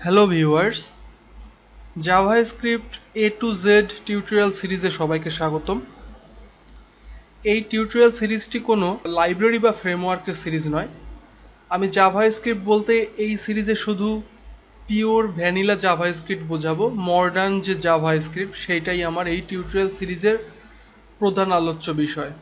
Hello viewers, JavaScript A to Z tutorial সিরিজে সবাইকে স্বাগতম। এই টিউটোরিয়াল সিরিজটি কোনো লাইব্রেরি বা ফ্রেমওয়ার্কের সিরিজ নয়। আমি জাভাস্ক্রিপ্ট বলতে এই সিরিজে শুধু পিওর ভ্যানিলা জাভাস্ক্রিপ্ট বোঝাবো। মডার্ন যে জাভাস্ক্রিপ্ট সেইটাই আমার এই টিউটোরিয়াল সিরিজের প্রধান আলোচ্য বিষয়।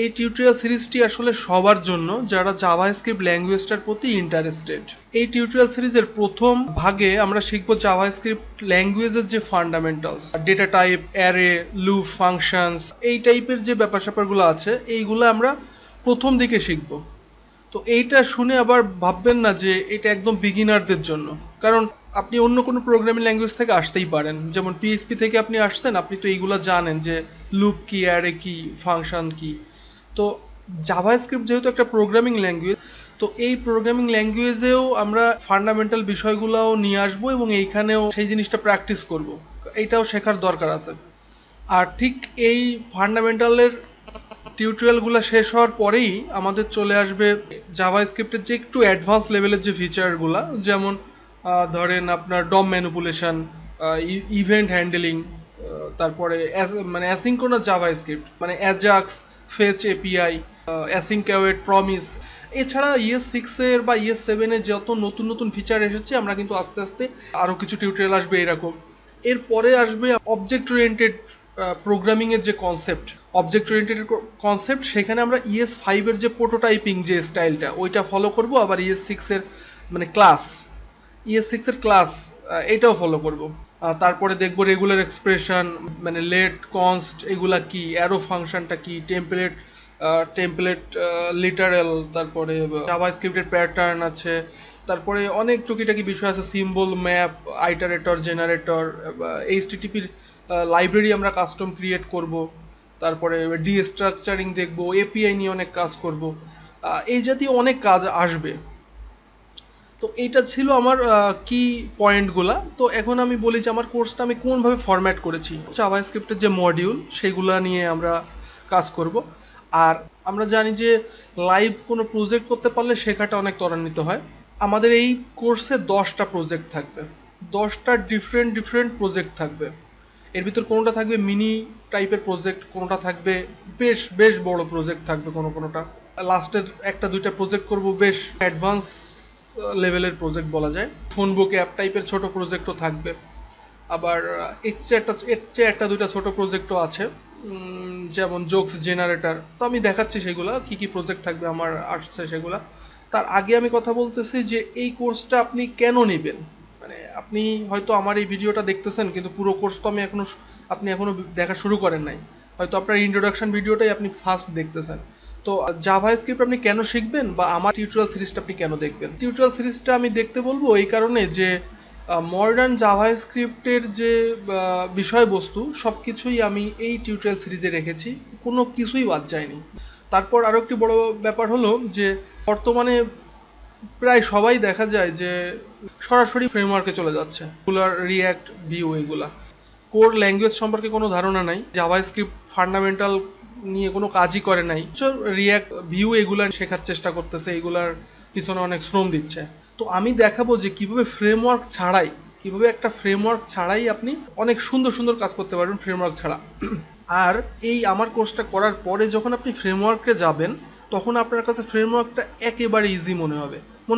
এই টিউটোরিয়াল সিরিজটি আসলে সবার জন্য যারা জাভাস্ক্রিপ্ট ল্যাঙ্গুয়েজটার প্রতি ইন্টারেস্টেড। এই টিউটোরিয়াল সিরিজের প্রথম ভাগে আমরা শিখব জাভাস্ক্রিপ্ট ল্যাঙ্গুয়েজের যে fundamentals, data type, array, loop, functions, এই টাইপের যে ব্যাপার স্যাপারগুলো আছে এইগুলো আমরা প্রথম দিকে শিখব। তো এইটা শুনে আবার ভাববেন না যে এটা একদম বিগিনারদের জন্য, কারণ আপনি অন্য কোনো প্রোগ্রামিং ল্যাঙ্গুয়েজ থেকে আসতেই পারেন। যেমন পিএইচপি থেকে আপনি আসছেন, আপনি তো এইগুলো জানেন যে লুপ কি, অ্যারে কি, ফাংশন কি। তো জাভাস্ক্রিপ্ট যেহেতু একটা প্রোগ্রামিং ল্যাঙ্গুয়েজ, তো এই প্রোগ্রামিং ল্যাঙ্গুয়েজেও আমরা ফান্ডামেন্টাল বিষয়গুলোও নিয়ে আসবো এবং এইখানেও সেই জিনিসটা প্র্যাকটিস করব। এইটাও শেখার দরকার আছে। আর ঠিক এই ফান্ডামেন্টালের টিউটোরিয়ালগুলো শেষ হওয়ার পরেই আমাদের চলে আসবে জাভাস্ক্রিপ্টের যে একটু অ্যাডভান্স লেভেলের যে ফিচারগুলো, যেমন ধরেন আপনার ডম ম্যানিপুলেশন, ইভেন্ট হ্যান্ডলিং, তারপরে মানে অ্যাসিঙ্ক্রোনাস জাভাস্ক্রিপ্ট মানে Ajax, fetch API, async-await, promise. এছাড়া ইএস 6 বা ইএস 7 যত নতুন নতুন ফিচার এসেছে, আমরা কিন্তু আস্তে আস্তে আরও কিছু টিউটোরিয়াল আসবে এরকম। এরপরে আসবে অবজেক্ট ওরিয়েন্টেড প্রোগ্রামিং এর যে কনসেপ্ট, অবজেক্ট ওরিয়েন্টেড কনসেপ্ট, সেখানে আমরা ইএস 5 যে প্রোটোটাইপিং যে স্টাইলটা ওইটা ফলো করব। আবার ইএস 6 মানে ক্লাস, ইএস 6 ক্লাস এটাও ফলো করব। তারপরে দেখব রেগুলার এক্সপ্রেশন মানে লেট, কনস্ট এগুলা কি, অ্যারো ফাংশনটা কি, টেমপ্লেট লিটারাল, তারপরে জাভাস্ক্রিপ্টের প্যাটার্ন আছে, তারপরে অনেক টুকিটাকি বিষয় আছে, সিম্বল, ম্যাপ, আইটারেটর, জেনারেটর, এইচটিটিপির লাইব্রেরি আমরা কাস্টম ক্রিয়েট করব, তারপরে ডিস্ট্রাকচারিং দেখব, এপিআই নিয়ে অনেক কাজ করব। এই জাতীয় অনেক কাজ আসবে। তো এইটা ছিল আমার কি পয়েন্টগুলা। তো এখন আমি বলি যে আমার কোর্সটা আমি কোনভাবে ফরম্যাট করেছি। জাভাস্ক্রিপ্টের যে মডিউল সেগুলা নিয়ে আমরা কাজ করব। আর আমরা জানি যে লাইভ কোনো প্রজেক্ট করতে পারলে শেখাটা অনেক ত্বরান্বিত হয়। আমাদের এই কোর্সে 10টা প্রজেক্ট থাকবে, 10টা ডিফারেন্ট প্রজেক্ট থাকবে। এর ভিতর কোনোটা থাকবে মিনি টাইপের প্রজেক্ট, কোনোটা থাকবে বেশ বেশ বড় প্রজেক্ট থাকবে, কোনোটা লাস্টের একটা দুইটা প্রজেক্ট করব বেশ অ্যাডভান্স লেভেলের প্রজেক্ট বলা যায়। ফোন বুক অ্যাপ টাইপের ছোট প্রজেক্টও থাকবে। আবার এর চেয়ে একটা দুইটা ছোট প্রজেক্টও আছে, যেমন জোকস জেনারেটর। তো আমি দেখাচ্ছি সেগুলা কি কি প্রজেক্ট থাকবে আমার আসছে সেগুলা। তার আগে আমি কথা বলতেছি যে এই কোর্সটা আপনি কেন নেবেন। মানে আপনি হয়তো আমার এই ভিডিওটা দেখতেছেন, কিন্তু পুরো কোর্স তো আপনি এখনো দেখা শুরু করেন নাই। হয়তো আপনার ইন্ট্রোডাকশন ভিডিওটাই আপনি ফার্স্ট দেখতেছেন। তো জাভাস্ক্রিপ্ট আপনি কেন শিখবেন বা আমার টিউটোরিয়াল সিরিজটা আপনি কেন দেখবেন? টিউটোরিয়াল সিরিজটা আমি দেখতে বলবো এই কারণে যে মডার্ন জাভাস্ক্রিপ্টের যে বিষয়বস্তু সবকিছুই আমি এই টিউটোরিয়াল সিরিজে রেখেছি, কোনো কিছুই বাদ যায়নি। তারপর আরো একটি বড় ব্যাপার হলো যে বর্তমানে প্রায় সবাই দেখা যায় যে সরাসরি ফ্রেমওয়ার্কে চলে যাচ্ছে, এগুলার রিয়্যাক্ট, ভিউ, এগুলা কোর ল্যাঙ্গুয়েজ সম্পর্কে কোনো ধারণা নাই, জাভাস্ক্রিপ্ট ফান্ডামেন্টাল নিয়ে কোনো কাজই করে নাই, রিয়্যাক্ট, ভিউ এগুলা শেখার চেষ্টা করতেছে, এগুলার পিছনে অনেক শ্রম দিচ্ছে। তো আমি দেখাবো যে কিভাবে একটা ফ্রেমওয়ার্ক ছাড়াই আপনি অনেক সুন্দর সুন্দর কাজ করতে পারবেন ফ্রেমওয়ার্ক ছাড়া। আর এই আমার কোর্সটা করার পরে যখন আপনি ফ্রেমওয়ার্কে যাবেন, তখন আপনার কাছে ফ্রেমওয়ার্কটা একেবারে ইজি মনে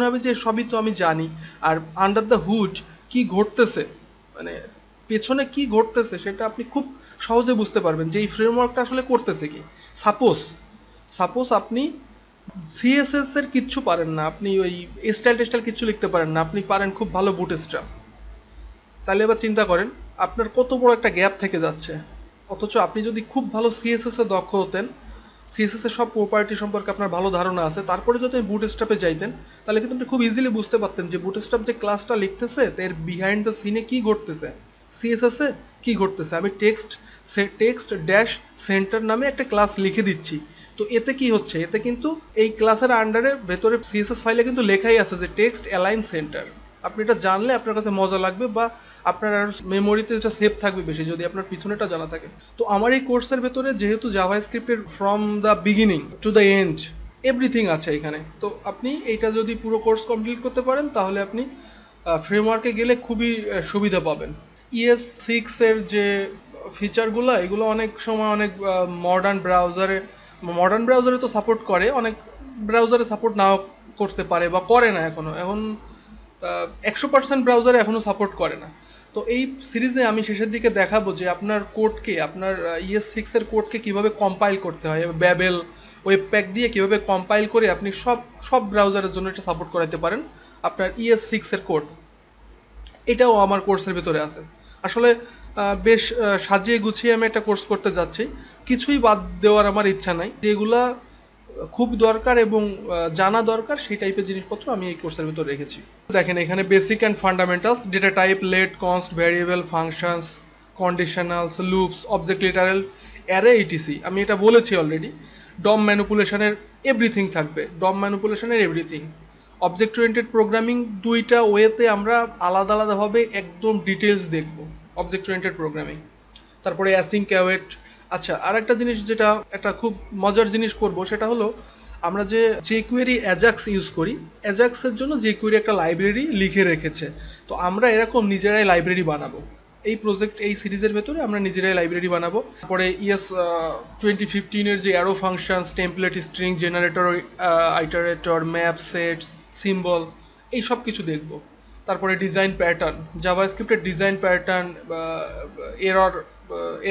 হবে যে সবই তো আমি জানি। আর আন্ডার দ্য হুড কি ঘটতেছে, মানে পেছনে কি ঘটতেছে সেটা আপনি খুব সহজে বুঝতে পারবেন যে এই ফ্রেমওয়ার্কটা আসলে করতেছে কি। সাপোজ আপনি সিএসএস এর কিচ্ছু পারেন না, আপনি ওই স্টাইল টেস্টাইল কিচ্ছু লিখতে পারেন না, আপনি পারেন খুব ভালো বুটস্ট্র্যাপ। তাহলে এবার চিন্তা করেন আপনার কত বড় একটা গ্যাপ থেকে যাচ্ছে। অথচ আপনি যদি খুব ভালো সিএসএস এ দক্ষ হতেন, সিএসএস এর সব প্রপার্টি সম্পর্কে আপনার ভালো ধারণা আছে, তারপরে যদি বুটস্ট্র্যাপে যাইতেন, তাহলে কিন্তু আপনি খুব ইজিলি বুঝতে পারতেন যে বুটস্ট্র্যাপ যে ক্লাসটা লিখতেছে এর বিহাইন্ড দ্য সিনে কি ঘটতেছে, সিএসএস এ কি ঘটতেছে। আমি টেক্সট ড্যাশ সেন্টার নামে একটা ক্লাস লিখে দিচ্ছি, তো এতে কি হচ্ছে, এতে কিন্তু এই ক্লাসের আন্ডারে ভেতরে সিএসএস ফাইলে কিন্তু লেখাই আছে যে টেক্সট অ্যালাইন সেন্টার। আপনি এটা জানলে আপনার কাছে মজা লাগবে বা আপনার মেমোরিতে এটা সেভ থাকবে বেশি যদি আপনার পিছনেটা জানা থাকে। তো আমার এই কোর্সের ভেতরে যেহেতু জাভাস্ক্রিপ্টের from the beginning to the end everything আছে এখানে, তো আপনি এইটা যদি পুরো কোর্স কমপ্লিট করতে পারেন তাহলে আপনি ফ্রেমওয়ার্কে গেলে খুবই সুবিধা পাবেন। ES6 এর যে ফিচারগুলো এগুলো অনেক সময় অনেক মডার্ন ব্রাউজারে তো সাপোর্ট করে, অনেক ব্রাউজারে সাপোর্ট নাও করতে পারে বা করে না এখন 100% ব্রাউজারে এখনো সাপোর্ট করে না। তো এই সিরিজে আমি শেষের দিকে দেখাবো যে আপনার কোডকে, আপনার ES6 এর কোডকে কিভাবে কম্পাইল করতে হয়, ব্যাবেল ওয়েবপ্যাক দিয়ে কিভাবে কম্পাইল করে আপনি সব ব্রাউজারের জন্য এটা সাপোর্ট করাতে পারেন আপনার ES6 এর কোড। এটাও আমার কোর্সের ভিতরে আছে। আসলে বেশ সাজিয়ে গুছিয়ে আমি একটা কোর্স করতে যাচ্ছি, কিছুই বাদ দেওয়ার আমার ইচ্ছা নাই। যেগুলা খুব দরকার এবং জানা দরকার সেই টাইপের জিনিসপত্র আমি এই কোর্সের ভিতর রেখেছি। দেখেন এখানে basic and fundamentals, data type, let, const, variable, functions, conditionals, loops, object literal, array, etc. আমি এটা বলেছি অলরেডি। ডম ম্যানিপুলেশনের এভরিথিং থাকবে, অবজেক্ট ওরিয়েন্টেড প্রোগ্রামিং দুইটা ওয়েতে আমরা আলাদা আলাদাভাবে একদম ডিটেলস দেখব অবজেক্ট ওরিয়েন্টেড প্রোগ্রামিং। তারপরে অ্যাসিঙ্ক অ্যাওয়েট। আচ্ছা, আর একটা জিনিস যেটা একটা খুব মজার জিনিস করব সেটা হলো আমরা যে jQuery অ্যাজাক্স ইউজ করি, অ্যাজাক্সের জন্য jQuery একটা লাইব্রেরি লিখে রেখেছে। তো আমরা এরকম নিজেরাই লাইব্রেরি বানাবো এই সিরিজের ভেতরে আমরা নিজেরাই লাইব্রেরি বানাবো। তারপরে ES 2015 এর যে arrow functions, template, string generator, iterator, map, sets, symbol, এই সব কিছু দেখব। তারপরে ডিজাইন প্যাটার্ন, জাভাস্ক্রিপ্টের ডিজাইন প্যাটার্ন,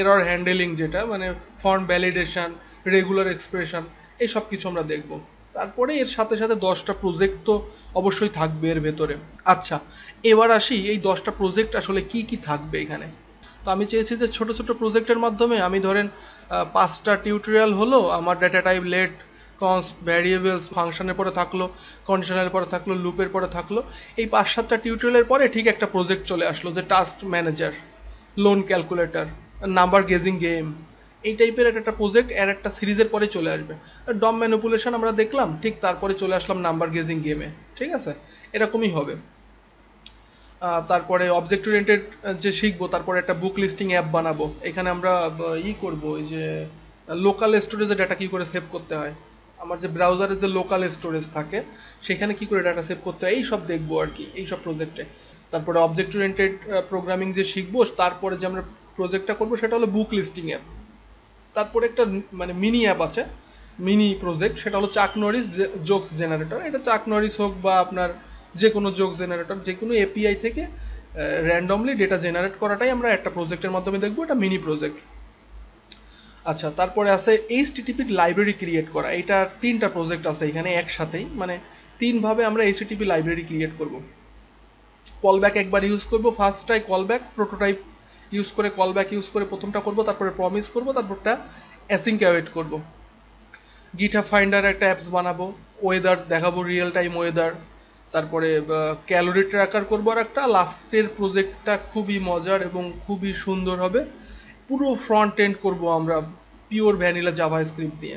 এরর হ্যান্ডেলিং, যেটা মানে ফন্ট ভ্যালিডেশন, রেগুলার এক্সপ্রেশন, এই সব কিছু আমরা দেখব। তারপরে এর সাথে সাথে 10টা প্রজেক্ট তো অবশ্যই থাকবে এর ভেতরে। আচ্ছা, এবার আসি এই 10টা প্রজেক্ট আসলে কি কি থাকবে এখানে। তো আমি চেয়েছি যে ছোট ছোট প্রজেক্টের মাধ্যমে আমি ধরেন 5টা টিউটোরিয়াল হলো, আমার data type, let, const, variables, ফাংশনের পরে থাকলো, কন্ডিশনালের পরে থাকলো, লুপের পরে থাকলো। এই 5-7টা টিউটোরিয়ালের পরে ঠিক একটা প্রজেক্ট চলে আসলো যে task manager, loan calculator, number guessing game, এই টাইপের একটা প্রজেক্ট এর একটা সিরিজের পরে চলে আসবে। ডম ম্যানিপুলেশন আমরা দেখলাম, ঠিক তারপরে চলে আসলাম নাম্বার গেজিং গেমে। ঠিক আছে, এরকমই হবে। তারপরে অবজেক্ট ওরিয়েন্টেড যে শিখবো, তারপরে একটা বুক লিস্টিং অ্যাপ বানাবো। এখানে আমরা করব ওই যে লোকাল স্টোরেজে ডাটা কি করে সেভ করতে হয়, আমার যে ব্রাউজারে যে লোকাল স্টোরেজ থাকে সেখানে কি করে ডাটা সেভ করতে হয়, এই সব দেখবো আর কি এই সব প্রজেক্টে। তারপরে অবজেক্ট ওরিয়েন্টেড প্রোগ্রামিং যে শিখবো, তারপরে যে আমরা প্রজেক্টটা করবো সেটা হলো বুক লিস্টিং অ্যাপ। তারপরে একটা মানে মিনি অ্যাপ আছে, মিনি প্রজেক্ট, সেটা হলো চাক নরিস জোকস জেনারেটর। এটা চাক নরিস হোক বা আপনার যে কোনো জোক জেনারেটর, যে কোনো এপিআই থেকে র্যান্ডমলি ডেটা জেনারেট করাটাই আমরা একটা প্রজেক্টের মাধ্যমে দেখবো, এটা মিনি প্রজেক্ট। আচ্ছা, তারপরে আছে HTTP লাইব্রেরি ক্রিয়েট করা। এটার 3টা প্রজেক্ট আছে এখানে একসাথেই, মানে 3ভাবে আমরা HTTP লাইব্রেরি ক্রিয়েট করব। কলব্যাক একবার ইউজ করব, ফার্স্টটাই কলব্যাক, প্রোটোটাইপ ইউজ করে কলব্যাক ইউজ করে প্রথমটা করব, তারপরে প্রমিস করব, তারপরটা অ্যাসিঙ্ক অ্যাওয়েট করব। গিটহাব ফাইন্ডার একটা অ্যাপস বানাবো, ওয়েদার দেখাবো, রিয়েল টাইম ওয়েদার। তারপরে ক্যালোরি ট্র্যাকার করবো আর একটা। লাস্টের প্রজেক্টটা খুবই মজার এবং খুবই সুন্দর হবে, পুরো ফ্রন্ট এন্ড করবো আমরা পিওর ভ্যানিলা জাভাস্ক্রিপ্ট দিয়ে,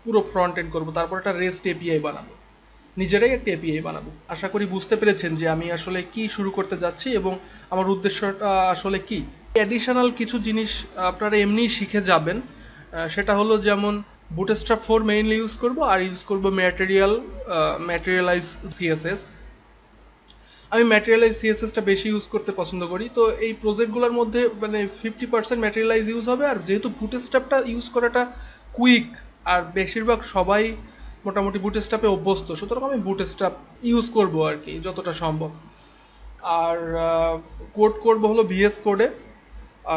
পুরো ফ্রন্ট এন্ড করবো। তারপর একটা রেস্ট এপিআই বানাবো, নিজেরাই একটা এপিআই বানাবো। আশা করি বুঝতে পেরেছেন যে আমি আসলে কি শুরু করতে যাচ্ছি এবং আমার উদ্দেশ্যটা আসলে কি। অ্যাডিশনাল কিছু জিনিস আপনারা এমনিই শিখে যাবেন, সেটা হলো যেমন বুটস্ট্র্যাপ 4 মেইনলি ইউজ করব, আর ইউজ করব ম্যাটেরিয়ালাইজ সিএসএস। আমি ম্যাটেরিয়ালাইজ সিএসএসটা বেশি ইউজ করতে পছন্দ করি। তো এই প্রজেক্টগুলোর মধ্যে মানে 50% ম্যাটেরিয়ালাইজ ইউজ হবে, আর যেহেতু বুটস্ট্র্যাপটা ইউজ করাটা কুইক আর বেশিরভাগ সবাই মোটামুটি বুটস্ট্র্যাপে অভ্যস্ত, সুতরাং আমি বুটস্ট্র্যাপ ইউজ করব আর কি যতটা সম্ভব। আর কোড করব হলো ভিএস কোডে।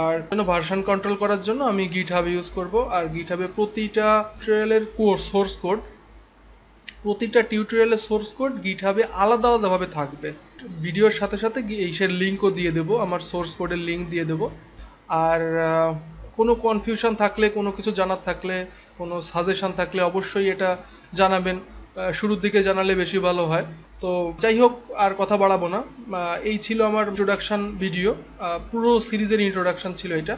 আর ভার্সন কন্ট্রোল করার জন্য আমি গিটহাব ইউজ করব। আর গিটহাবে প্রতিটা টিউটোরিয়ালের সোর্স কোড, প্রতিটা টিউটোরিয়ালের সোর্স কোড গিটহাবে আলাদা আলাদাভাবে থাকবে। ভিডিওর সাথে সাথে এইসের লিঙ্কও দিয়ে দেবো, আমার সোর্স কোডের লিঙ্ক দিয়ে দেবো। আর কোনো কনফিউশন থাকলে, কোনো কিছু জানার থাকলে, কোনো সাজেশন থাকলে অবশ্যই এটা জানাবেন, শুরুর দিকে জানালে বেশি ভালো হয়। তো যাই হোক, আর কথা বাড়াবো না, এই ছিল আমার ইন্ট্রোডাকশন ভিডিও, পুরো সিরিজের ইন্ট্রোডাকশন ছিল এটা।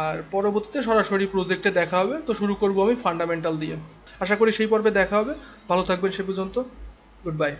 আর পরবর্তীতে সরাসরি প্রজেক্টে দেখা হবে। তো শুরু করব আমি ফান্ডামেন্টাল দিয়ে। আশা করি সেই পর্বে দেখা হবে। ভালো থাকবেন সে পর্যন্ত, গুড বাই।